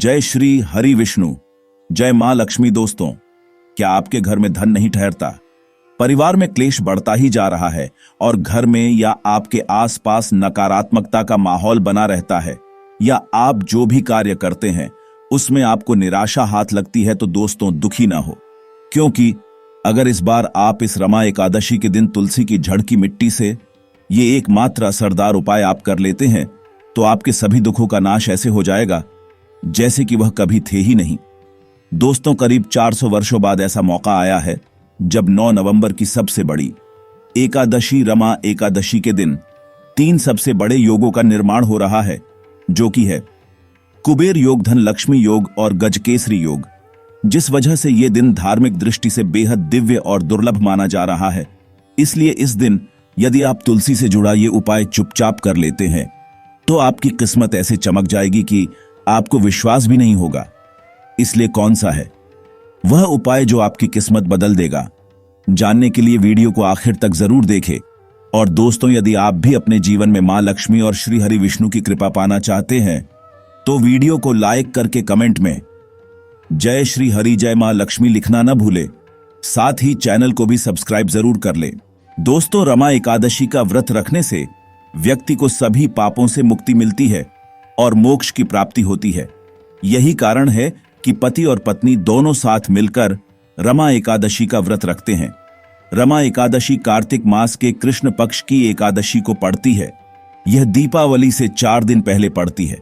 जय श्री हरि विष्णु, जय मां लक्ष्मी। दोस्तों, क्या आपके घर में धन नहीं ठहरता? परिवार में क्लेश बढ़ता ही जा रहा है और घर में या आपके आसपास नकारात्मकता का माहौल बना रहता है, या आप जो भी कार्य करते हैं उसमें आपको निराशा हाथ लगती है, तो दोस्तों दुखी ना हो, क्योंकि अगर इस बार आप इस रमा एकादशी के दिन तुलसी की जड़ की मिट्टी से ये एकमात्र असरदार उपाय आप कर लेते हैं, तो आपके सभी दुखों का नाश ऐसे हो जाएगा जैसे कि वह कभी थे ही नहीं। दोस्तों, करीब 400 वर्षों बाद ऐसा मौका आया है जब 9 नवंबर की सबसे बड़ी एकादशी रमा एकादशी के दिन 3 सबसे बड़े योगों का निर्माण हो रहा है, जो कि है कुबेर योग, धन लक्ष्मी योग और गजकेसरी योग। जिस वजह से यह दिन धार्मिक दृष्टि से बेहद दिव्य और दुर्लभ माना जा रहा है, इसलिए इस दिन यदि आप तुलसी से जुड़ा ये उपाय चुपचाप कर लेते हैं तो आपकी किस्मत ऐसे चमक जाएगी कि आपको विश्वास भी नहीं होगा। इसलिए कौन सा है वह उपाय जो आपकी किस्मत बदल देगा? जानने के लिए वीडियो को आखिर तक जरूर देखें। और दोस्तों, यदि आप भी अपने जीवन में मां लक्ष्मी और श्री हरि विष्णु की कृपा पाना चाहते हैं तो वीडियो को लाइक करके कमेंट में जय श्री हरि जय मां लक्ष्मी लिखना न भूले। साथ ही चैनल को भी सब्सक्राइब जरूर कर ले। दोस्तों, रमा एकादशी का व्रत रखने से व्यक्ति को सभी पापों से मुक्ति मिलती है और मोक्ष की प्राप्ति होती है। यही कारण है कि पति और पत्नी दोनों साथ मिलकर रमा एकादशी का व्रत रखते हैं। रमा एकादशी कार्तिक मास के कृष्ण पक्ष की एकादशी को पड़ती है। यह दीपावली से 4 दिन पहले पड़ती है।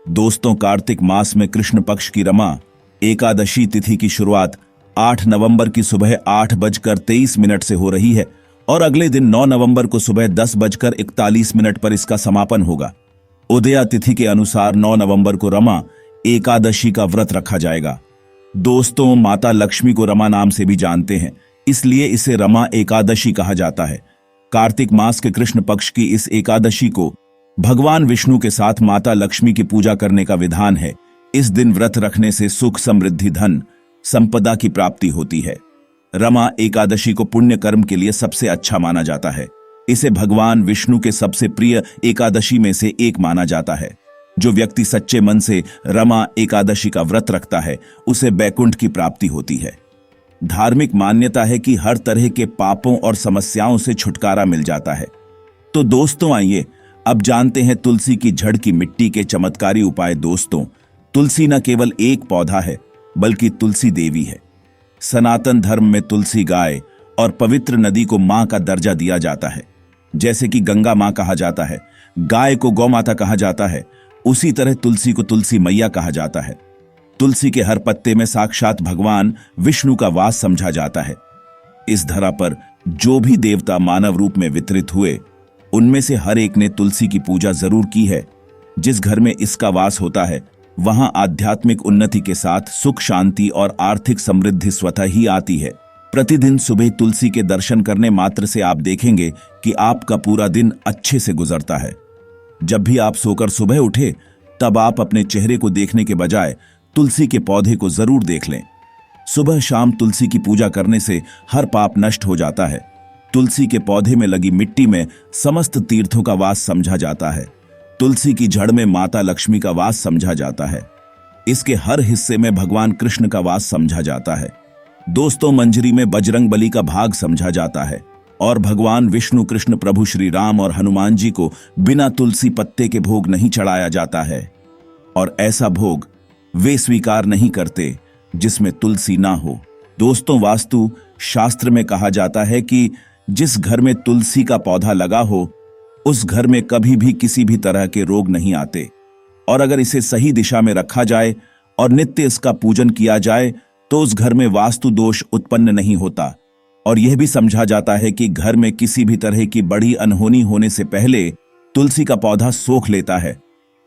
दोस्तों, कार्तिक मास में कृष्ण पक्ष की रमा एकादशी तिथि की शुरुआत 8 नवंबर की सुबह 8:23 से हो रही है और अगले दिन 9 नवंबर को सुबह 10:41 पर इसका समापन होगा। उदया तिथि के अनुसार 9 नवंबर को रमा एकादशी का व्रत रखा जाएगा। दोस्तों, माता लक्ष्मी को रमा नाम से भी जानते हैं, इसलिए इसे रमा एकादशी कहा जाता है। कार्तिक मास के कृष्ण पक्ष की इस एकादशी को भगवान विष्णु के साथ माता लक्ष्मी की पूजा करने का विधान है। इस दिन व्रत रखने से सुख, समृद्धि, धन, संपदा की प्राप्ति होती है। रमा एकादशी को पुण्य कर्म के लिए सबसे अच्छा माना जाता है। इसे भगवान विष्णु के सबसे प्रिय एकादशी में से एक माना जाता है। जो व्यक्ति सच्चे मन से रमा एकादशी का व्रत रखता है उसे बैकुंठ की प्राप्ति होती है। धार्मिक मान्यता है कि हर तरह के पापों और समस्याओं से छुटकारा मिल जाता है। तो दोस्तों, आइए अब जानते हैं तुलसी की जड़ की मिट्टी के चमत्कारी उपाय। दोस्तों, तुलसी न केवल एक पौधा है बल्कि तुलसी देवी है। सनातन धर्म में तुलसी गाय और पवित्र नदी को मां का दर्जा दिया जाता है। जैसे कि गंगा मां कहा जाता है, गाय को गौ माता कहा जाता है, उसी तरह तुलसी को तुलसी मैया कहा जाता है। तुलसी के हर पत्ते में साक्षात भगवान विष्णु का वास समझा जाता है। इस धरा पर जो भी देवता मानव रूप में वितरित हुए, उनमें से हर एक ने तुलसी की पूजा जरूर की है। जिस घर में इसका वास होता है वहां आध्यात्मिक उन्नति के साथ सुख, शांति और आर्थिक समृद्धि स्वतः ही आती है। प्रतिदिन सुबह तुलसी के दर्शन करने मात्र से आप देखेंगे कि आपका पूरा दिन अच्छे से गुजरता है। जब भी आप सोकर सुबह उठे तब आप अपने चेहरे को देखने के बजाय तुलसी के पौधे को जरूर देख लें। सुबह शाम तुलसी की पूजा करने से हर पाप नष्ट हो जाता है। तुलसी के पौधे में लगी मिट्टी में समस्त तीर्थों का वास समझा जाता है। तुलसी की जड़ में माता लक्ष्मी का वास समझा जाता है। इसके हर हिस्से में भगवान कृष्ण का वास समझा जाता है। दोस्तों, मंजरी में बजरंग बली का भाग समझा जाता है और भगवान विष्णु, कृष्ण, प्रभु श्री राम और हनुमान जी को बिना तुलसी पत्ते के भोग नहीं चढ़ाया जाता है। और ऐसा भोग वे स्वीकार नहीं करते जिसमें तुलसी ना हो। दोस्तों, वास्तु शास्त्र में कहा जाता है कि जिस घर में तुलसी का पौधा लगा हो उस घर में कभी भी किसी भी तरह के रोग नहीं आते। और अगर इसे सही दिशा में रखा जाए और नित्य इसका पूजन किया जाए तो उस घर में वास्तु दोष उत्पन्न नहीं होता। और यह भी समझा जाता है कि घर में किसी भी तरह की बड़ी अनहोनी होने से पहले तुलसी का पौधा सोख लेता है,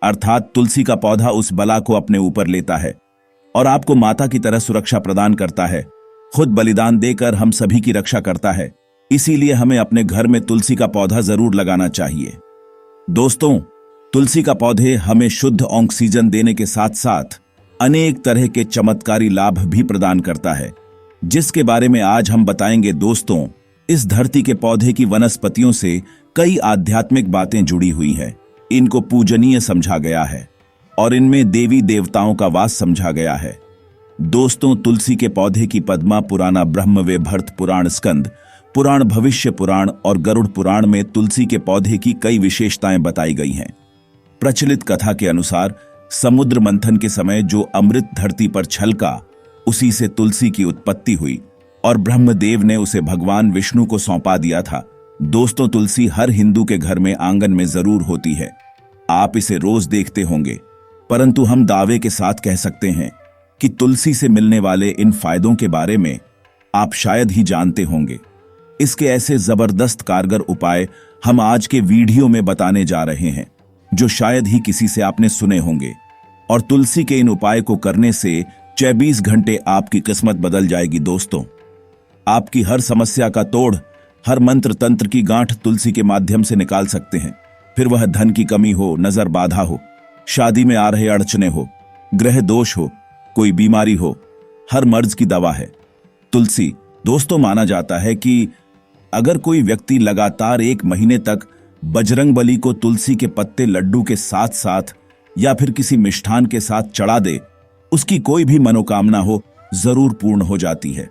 अर्थात तुलसी का पौधा उस बला को अपने ऊपर लेता है और आपको माता की तरह सुरक्षा प्रदान करता है। खुद बलिदान देकर हम सभी की रक्षा करता है। इसीलिए हमें अपने घर में तुलसी का पौधा जरूर लगाना चाहिए। दोस्तों, तुलसी का पौधे हमें शुद्ध ऑक्सीजन देने के साथ साथ अनेक तरह के चमत्कारी लाभ भी प्रदान करता है, जिसके बारे में आज हम बताएंगे। दोस्तों, इस धरती के पौधे की वनस्पतियों से कई आध्यात्मिक बातें जुड़ी हुई हैं। इनको पूजनीय समझा गया है और इनमें देवी देवताओं का वास समझा गया है। दोस्तों, तुलसी के पौधे की पद्मा पुराना ब्रह्म वे भरत पुराण, स्कंद पुराण, भविष्य पुराण और गरुड़ पुराण में तुलसी के पौधे की कई विशेषताएं बताई गई हैं। प्रचलित कथा के अनुसार समुद्र मंथन के समय जो अमृत धरती पर छलका, उसी से तुलसी की उत्पत्ति हुई और ब्रह्मदेव ने उसे भगवान विष्णु को सौंपा दिया था। दोस्तों, तुलसी हर हिंदू के घर में आंगन में जरूर होती है। आप इसे रोज देखते होंगे, परंतु हम दावे के साथ कह सकते हैं कि तुलसी से मिलने वाले इन फायदों के बारे में आप शायद ही जानते होंगे। इसके ऐसे जबरदस्त कारगर उपाय हम आज के वीडियो में बताने जा रहे हैं, जो शायद ही किसी से आपने सुने होंगे। और तुलसी के इन उपाय को करने से 24 घंटे आपकी किस्मत बदल जाएगी। दोस्तों, आपकी हर समस्या का तोड़, हर मंत्र तंत्र की गांठ तुलसी के माध्यम से निकाल सकते हैं। फिर वह धन की कमी हो, नजर बाधा हो, शादी में आ रहे अड़चने हो, ग्रह दोष हो, कोई बीमारी हो, हर मर्ज की दवा है तुलसी। दोस्तों, माना जाता है कि अगर कोई व्यक्ति लगातार 1 महीने तक बजरंगबली को तुलसी के पत्ते लड्डू के साथ साथ या फिर किसी मिष्ठान के साथ चढ़ा दे, उसकी कोई भी मनोकामना हो जरूर पूर्ण हो जाती है।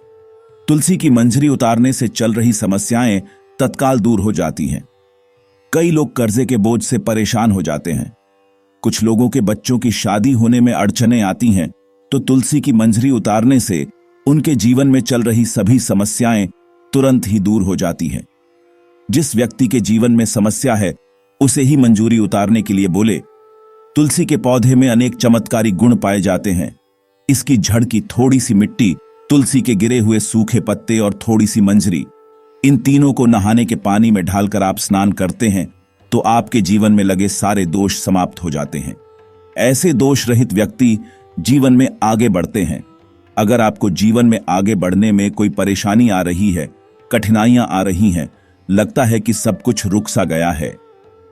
तुलसी की मंजरी उतारने से चल रही समस्याएं तत्काल दूर हो जाती हैं। कई लोग कर्जे के बोझ से परेशान हो जाते हैं। कुछ लोगों के बच्चों की शादी होने में अड़चनें आती हैं, तो तुलसी की मंजरी उतारने से उनके जीवन में चल रही सभी समस्याएं तुरंत ही दूर हो जाती हैं। जिस व्यक्ति के जीवन में समस्या है, उसे ही मंजूरी उतारने के लिए बोले। तुलसी के पौधे में अनेक चमत्कारी गुण पाए जाते हैं। इसकी जड़ की थोड़ी सी मिट्टी, तुलसी के गिरे हुए सूखे पत्ते और थोड़ी सी मंजरी, इन तीनों को नहाने के पानी में ढालकर आप स्नान करते हैं तो आपके जीवन में लगे सारे दोष समाप्त हो जाते हैं। ऐसे दोष रहित व्यक्ति जीवन में आगे बढ़ते हैं। अगर आपको जीवन में आगे बढ़ने में कोई परेशानी आ रही है, कठिनाइयां आ रही हैं, लगता है कि सब कुछ रुक सा गया है,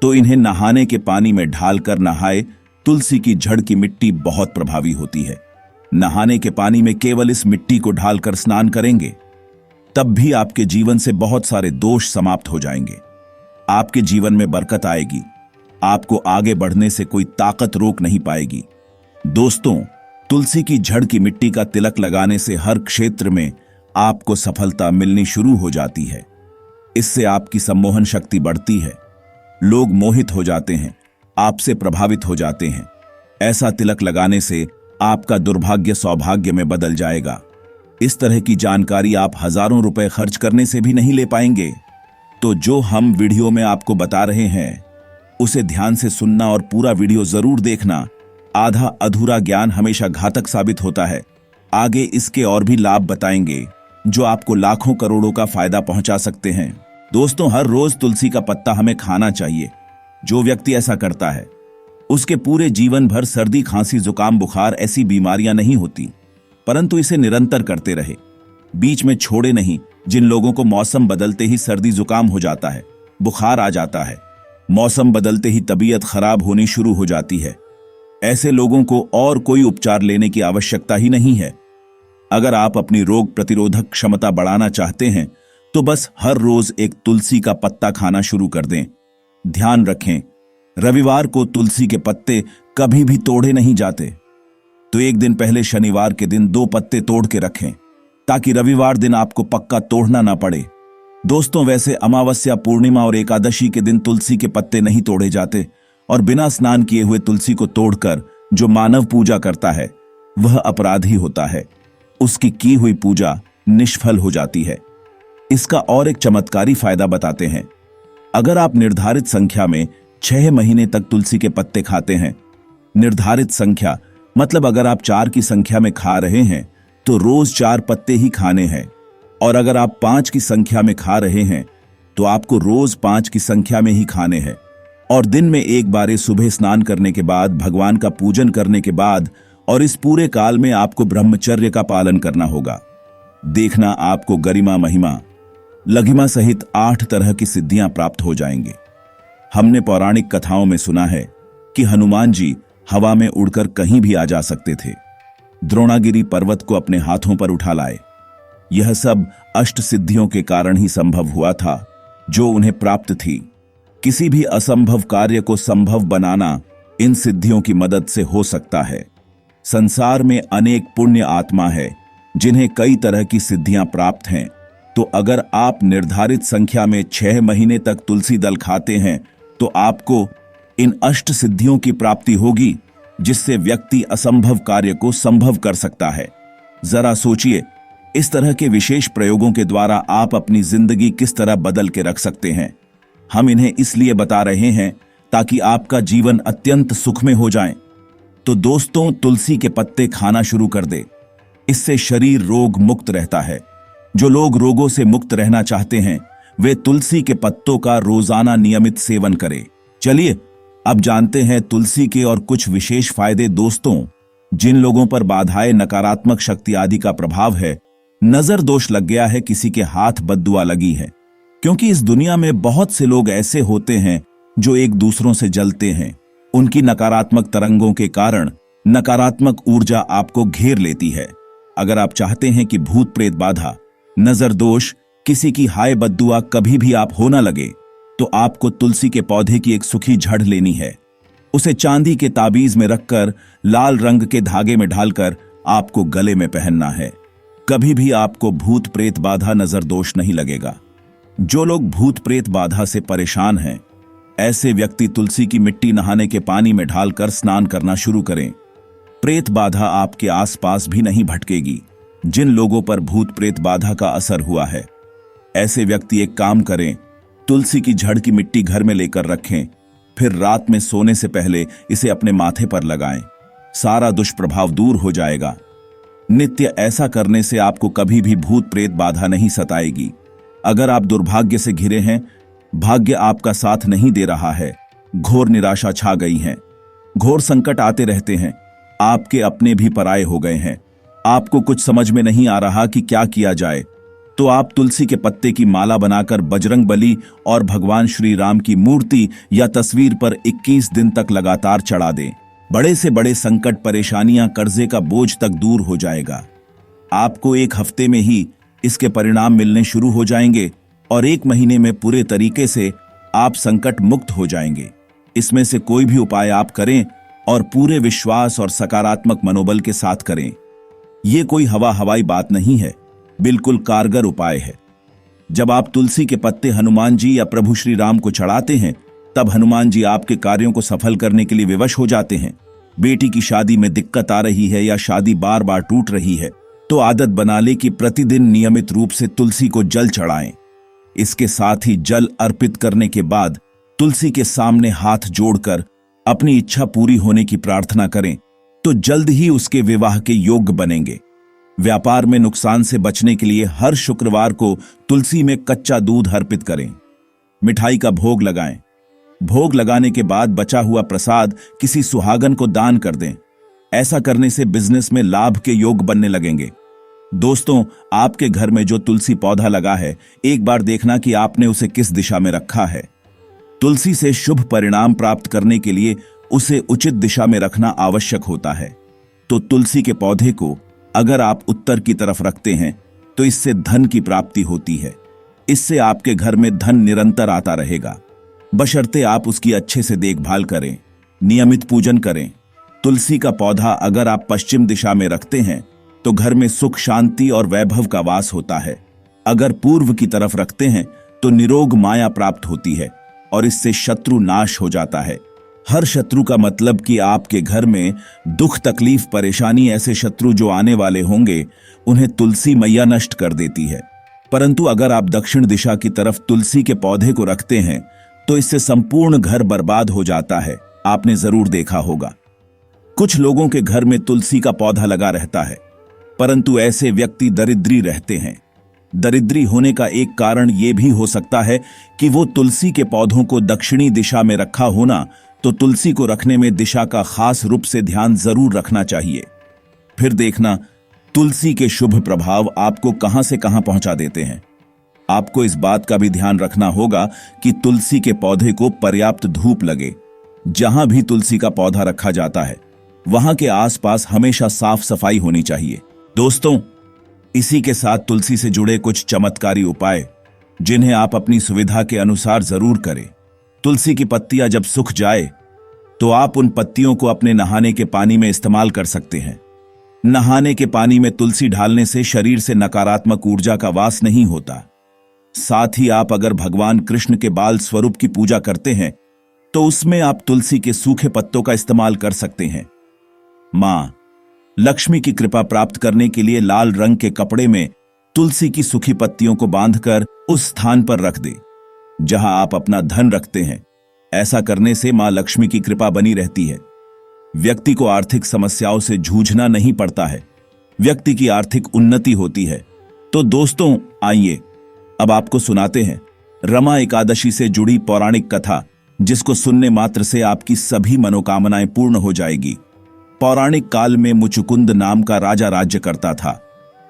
तो इन्हें नहाने के पानी में ढालकर नहाए। तुलसी की जड़ की मिट्टी बहुत प्रभावी होती है। नहाने के पानी में केवल इस मिट्टी को ढालकर स्नान करेंगे, तब भी आपके जीवन से बहुत सारे दोष समाप्त हो जाएंगे। आपके जीवन में बरकत आएगी। आपको आगे बढ़ने से कोई ताकत रोक नहीं पाएगी। दोस्तों, तुलसी की जड़ की मिट्टी का तिलक लगाने से हर क्षेत्र में आपको सफलता मिलनी शुरू हो जाती है। इससे आपकी सम्मोहन शक्ति बढ़ती है। लोग मोहित हो जाते हैं, आपसे प्रभावित हो जाते हैं। ऐसा तिलक लगाने से आपका दुर्भाग्य सौभाग्य में बदल जाएगा। इस तरह की जानकारी आप हजारों रुपए खर्च करने से भी नहीं ले पाएंगे। तो जो हम वीडियो में आपको बता रहे हैं, उसे ध्यान से सुनना और पूरा वीडियो जरूर देखना। आधा अधूरा ज्ञान हमेशा घातक साबित होता है। आगे इसके और भी लाभ बताएंगे, जो आपको लाखों करोड़ों का फायदा पहुंचा सकते हैं। दोस्तों, हर रोज तुलसी का पत्ता हमें खाना चाहिए। जो व्यक्ति ऐसा करता है, उसके पूरे जीवन भर सर्दी, खांसी, जुकाम, बुखार ऐसी बीमारियां नहीं होती, परंतु इसे निरंतर करते रहे, बीच में छोड़े नहीं। जिन लोगों को मौसम बदलते ही सर्दी जुकाम हो जाता है, बुखार आ जाता है, मौसम बदलते ही तबीयत खराब होनी शुरू हो जाती है, ऐसे लोगों को और कोई उपचार लेने की आवश्यकता ही नहीं है। अगर आप अपनी रोग प्रतिरोधक क्षमता बढ़ाना चाहते हैं, तो बस हर रोज एक तुलसी का पत्ता खाना शुरू कर दें। ध्यान रखें, रविवार को तुलसी के पत्ते कभी भी तोड़े नहीं जाते, तो एक दिन पहले शनिवार के दिन 2 पत्ते तोड़ के रखें, ताकि रविवार दिन आपको पक्का तोड़ना ना पड़े। दोस्तों, वैसे अमावस्या, पूर्णिमा और एकादशी के दिन तुलसी के पत्ते नहीं तोड़े जाते, और बिना स्नान किए हुए तुलसी को तोड़कर जो मानव पूजा करता है, वह अपराधी होता है। उसकी की हुई पूजा निष्फल हो जाती है। इसका और एक चमत्कारी फायदा बताते हैं। अगर आप निर्धारित संख्या में 6 महीने तक तुलसी के पत्ते खाते हैं, निर्धारित संख्या मतलब अगर आप 4 की संख्या में खा रहे हैं, तो रोज 4 पत्ते ही खाने हैं, और अगर आप 5 की संख्या में खा रहे हैं, तो आपको रोज 5 की संख्या में ही खाने हैं। और दिन में एक बार सुबह स्नान करने के बाद, भगवान का पूजन करने के बाद, और इस पूरे काल में आपको ब्रह्मचर्य का पालन करना होगा। देखना, आपको गरिमा, महिमा, लघिमा सहित 8 तरह की सिद्धियां प्राप्त हो जाएंगे। हमने पौराणिक कथाओं में सुना है कि हनुमान जी हवा में उड़कर कहीं भी आ जा सकते थे, द्रोणागिरी पर्वत को अपने हाथों पर उठा लाए। यह सब अष्ट सिद्धियों के कारण ही संभव हुआ था, जो उन्हें प्राप्त थी। किसी भी असंभव कार्य को संभव बनाना इन सिद्धियों की मदद से हो सकता है। संसार में अनेक पुण्य आत्मा है जिन्हें कई तरह की सिद्धियां प्राप्त हैं। तो अगर आप निर्धारित संख्या में 6 महीने तक तुलसी दल खाते हैं तो आपको इन अष्ट सिद्धियों की प्राप्ति होगी, जिससे व्यक्ति असंभव कार्य को संभव कर सकता है। जरा सोचिए, इस तरह के विशेष प्रयोगों के द्वारा आप अपनी जिंदगी किस तरह बदल के रख सकते हैं। हम इन्हें इसलिए बता रहे हैं ताकि आपका जीवन अत्यंत सुखमय हो जाए। तो दोस्तों, तुलसी के पत्ते खाना शुरू कर दे। इससे शरीर रोग मुक्त रहता है। जो लोग रोगों से मुक्त रहना चाहते हैं वे तुलसी के पत्तों का रोजाना नियमित सेवन करें। चलिए अब जानते हैं तुलसी के और कुछ विशेष फायदे। दोस्तों, जिन लोगों पर बाधाएं, नकारात्मक शक्ति आदि का प्रभाव है, नजर दोष लग गया है, किसी के हाथ बद्दुआ लगी है, क्योंकि इस दुनिया में बहुत से लोग ऐसे होते हैं जो एक दूसरों से जलते हैं। उनकी नकारात्मक तरंगों के कारण नकारात्मक ऊर्जा आपको घेर लेती है। अगर आप चाहते हैं कि भूत प्रेत बाधा, नजर दोष, किसी की हाय बद्दुआ कभी भी आप हो ना लगे, तो आपको तुलसी के पौधे की एक सूखी जड़ लेनी है। उसे चांदी के ताबीज में रखकर लाल रंग के धागे में ढालकर आपको गले में पहनना है। कभी भी आपको भूत प्रेत बाधा, नजर दोष नहीं लगेगा। जो लोग भूत प्रेत बाधा से परेशान हैं, ऐसे व्यक्ति तुलसी की मिट्टी नहाने के पानी में ढालकर स्नान करना शुरू करें। प्रेत बाधा आपके आसपास भी नहीं भटकेगी। जिन लोगों पर भूत प्रेत बाधा का असर हुआ है, ऐसे व्यक्ति एक काम करें, तुलसी की जड़ की मिट्टी घर में लेकर रखें, फिर रात में सोने से पहले इसे अपने माथे पर लगाएं। सारा दुष्प्रभाव दूर हो जाएगा। नित्य ऐसा करने से आपको कभी भी भूत प्रेत बाधा नहीं सताएगी। अगर आप दुर्भाग्य से घिरे हैं, भाग्य आपका साथ नहीं दे रहा है, घोर निराशा छा गई है, घोर संकट आते रहते हैं, आपके अपने भी पराये हो गए हैं, आपको कुछ समझ में नहीं आ रहा कि क्या किया जाए, तो आप तुलसी के पत्ते की माला बनाकर बजरंग बली और भगवान श्री राम की मूर्ति या तस्वीर पर 21 दिन तक लगातार चढ़ा दें। बड़े से बड़े संकट, परेशानियां, कर्जे का बोझ तक दूर हो जाएगा। आपको 1 हफ्ते में ही इसके परिणाम मिलने शुरू हो जाएंगे और 1 महीने में पूरे तरीके से आप संकट मुक्त हो जाएंगे। इसमें से कोई भी उपाय आप करें और पूरे विश्वास और सकारात्मक मनोबल के साथ करें। यह कोई हवाई बात नहीं है, बिल्कुल कारगर उपाय है। जब आप तुलसी के पत्ते हनुमान जी या प्रभु श्री राम को चढ़ाते हैं, तब हनुमान जी आपके कार्यों को सफल करने के लिए विवश हो जाते हैं। बेटी की शादी में दिक्कत आ रही है या शादी बार बार टूट रही है, तो आदत बना ले कि प्रतिदिन नियमित रूप से तुलसी को जल चढ़ाएं। इसके साथ ही जल अर्पित करने के बाद तुलसी के सामने हाथ जोड़कर अपनी इच्छा पूरी होने की प्रार्थना करें, तो जल्द ही उसके विवाह के योग्य बनेंगे। व्यापार में नुकसान से बचने के लिए हर शुक्रवार को तुलसी में कच्चा दूध अर्पित करें। मिठाई का भोग लगाएं। भोग लगाने के बाद बचा हुआ प्रसाद किसी सुहागन को दान कर दें। ऐसा करने से बिजनेस में लाभ के योग बनने लगेंगे। दोस्तों, आपके घर में जो तुलसी पौधा लगा है, एक बार देखना कि आपने उसे किस दिशा में रखा है। तुलसी से शुभ परिणाम प्राप्त करने के लिए उसे उचित दिशा में रखना आवश्यक होता है। तो तुलसी के पौधे को अगर आप उत्तर की तरफ रखते हैं तो इससे धन की प्राप्ति होती है। इससे आपके घर में धन निरंतर आता रहेगा, बशर्ते आप उसकी अच्छे से देखभाल करें, नियमित पूजन करें। तुलसी का पौधा अगर आप पश्चिम दिशा में रखते हैं तो घर में सुख, शांति और वैभव का वास होता है। अगर पूर्व की तरफ रखते हैं तो निरोग माया प्राप्त होती है और इससे शत्रु नाश हो जाता है। हर शत्रु का मतलब कि आपके घर में दुख, तकलीफ, परेशानी, ऐसे शत्रु जो आने वाले होंगे उन्हें तुलसी मैया नष्ट कर देती है। परंतु अगर आप दक्षिण दिशा की तरफ तुलसी के पौधे को रखते हैं तो इससे संपूर्ण घर बर्बाद हो जाता है। आपने जरूर देखा होगा, कुछ लोगों के घर में तुलसी का पौधा लगा रहता है, परंतु ऐसे व्यक्ति दरिद्री रहते हैं। दरिद्री होने का एक कारण यह भी हो सकता है कि वो तुलसी के पौधों को दक्षिणी दिशा में रखा होना। तो तुलसी को रखने में दिशा का खास रूप से ध्यान जरूर रखना चाहिए। फिर देखना तुलसी के शुभ प्रभाव आपको कहां से कहां पहुंचा देते हैं। आपको इस बात का भी ध्यान रखना होगा कि तुलसी के पौधे को पर्याप्त धूप लगे। जहां भी तुलसी का पौधा रखा जाता है वहां के आसपास हमेशा साफ सफाई होनी चाहिए। दोस्तों, इसी के साथ तुलसी से जुड़े कुछ चमत्कारी उपाय जिन्हें आप अपनी सुविधा के अनुसार जरूर करें। तुलसी की पत्तियां जब सूख जाए तो आप उन पत्तियों को अपने नहाने के पानी में इस्तेमाल कर सकते हैं। नहाने के पानी में तुलसी डालने से शरीर से नकारात्मक ऊर्जा का वास नहीं होता। साथ ही आप अगर भगवान कृष्ण के बाल स्वरूप की पूजा करते हैं तो उसमें आप तुलसी के सूखे पत्तों का इस्तेमाल कर सकते हैं। मां लक्ष्मी की कृपा प्राप्त करने के लिए लाल रंग के कपड़े में तुलसी की सूखी पत्तियों को बांधकर उस स्थान पर रख दे जहां आप अपना धन रखते हैं। ऐसा करने से मां लक्ष्मी की कृपा बनी रहती है। व्यक्ति को आर्थिक समस्याओं से जूझना नहीं पड़ता है, व्यक्ति की आर्थिक उन्नति होती है। तो दोस्तों आइए अब आपको सुनाते हैं रमा एकादशी से जुड़ी पौराणिक कथा, जिसको सुनने मात्र से आपकी सभी मनोकामनाएं पूर्ण हो जाएगी। पौराणिक काल में मुचुकुंद नाम का राजा राज्य करता था।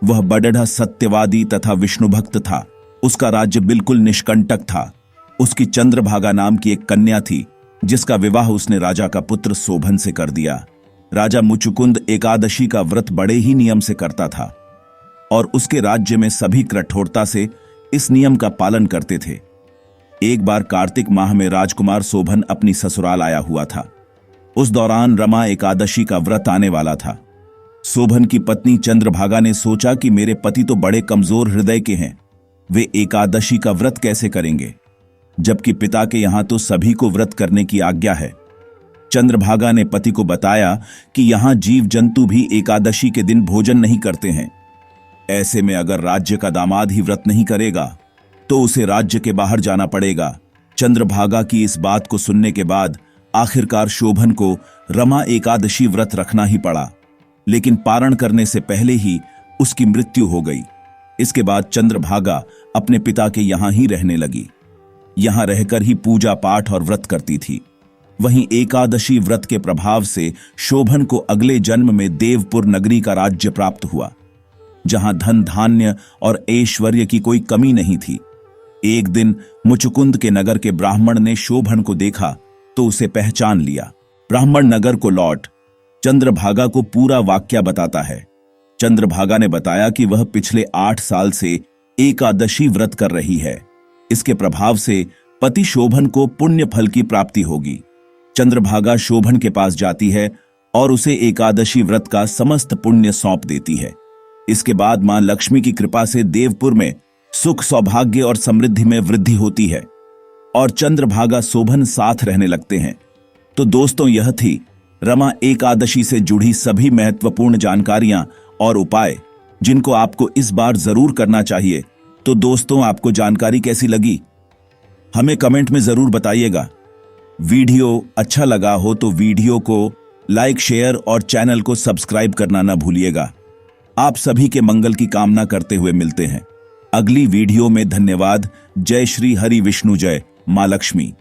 वह बड़ढ़ा सत्यवादी तथा विष्णु भक्त था। उसका राज्य बिल्कुल निष्कंटक था। उसकी चंद्रभागा नाम की एक कन्या थी, जिसका विवाह उसने राजा का पुत्र शोभन से कर दिया। राजा मुचुकुंद एकादशी का व्रत बड़े ही नियम से करता था और उसके राज्य में सभी कठोरता से इस नियम का पालन करते थे। एक बार कार्तिक माह में राजकुमार शोभन अपनी ससुराल आया हुआ था। उस दौरान रमा एकादशी का व्रत आने वाला था। शोभन की पत्नी चंद्रभागा ने सोचा कि मेरे पति तो बड़े कमजोर हृदय के हैं, वे एकादशी का व्रत कैसे करेंगे, जबकि पिता के यहां तो सभी को व्रत करने की आज्ञा है। चंद्रभागा ने पति को बताया कि यहां जीव जंतु भी एकादशी के दिन भोजन नहीं करते हैं। ऐसे में अगर राज्य का दामाद ही व्रत नहीं करेगा तो उसे राज्य के बाहर जाना पड़ेगा। चंद्रभागा की इस बात को सुनने के बाद आखिरकार शोभन को रमा एकादशी व्रत रखना ही पड़ा, लेकिन पारण करने से पहले ही उसकी मृत्यु हो गई। इसके बाद चंद्रभागा अपने पिता के यहां ही रहने लगी। यहां रहकर ही पूजा पाठ और व्रत करती थी। वहीं एकादशी व्रत के प्रभाव से शोभन को अगले जन्म में देवपुर नगरी का राज्य प्राप्त हुआ, जहां धन धान्य और ऐश्वर्य की कोई कमी नहीं थी। एक दिन मुचुकुंद के नगर के ब्राह्मण ने शोभन को देखा तो उसे पहचान लिया। ब्राह्मण नगर को लौट चंद्रभागा को पूरा वाक्या बताता है। चंद्रभागा ने बताया कि वह पिछले 8 साल से एकादशी व्रत कर रही है। इसके प्रभाव से पति शोभन को पुण्य फल की प्राप्ति होगी। चंद्रभागा शोभन के पास जाती है और उसे एकादशी व्रत का समस्त पुण्य सौंप देती है। इसके बाद मां लक्ष्मी की कृपा से देवपुर में सुख सौभाग्य और समृद्धि में वृद्धि होती है और चंद्रभागा शोभन साथ रहने लगते हैं। तो दोस्तों यह थी रमा एकादशी से जुड़ी सभी महत्वपूर्ण जानकारियां और उपाय, जिनको आपको इस बार जरूर करना चाहिए। तो दोस्तों आपको जानकारी कैसी लगी हमें कमेंट में जरूर बताइएगा। वीडियो अच्छा लगा हो तो वीडियो को लाइक शेयर और चैनल को सब्सक्राइब करना ना भूलिएगा। आप सभी के मंगल की कामना करते हुए मिलते हैं अगली वीडियो में। धन्यवाद। जय श्री हरि विष्णु, जय मां लक्ष्मी।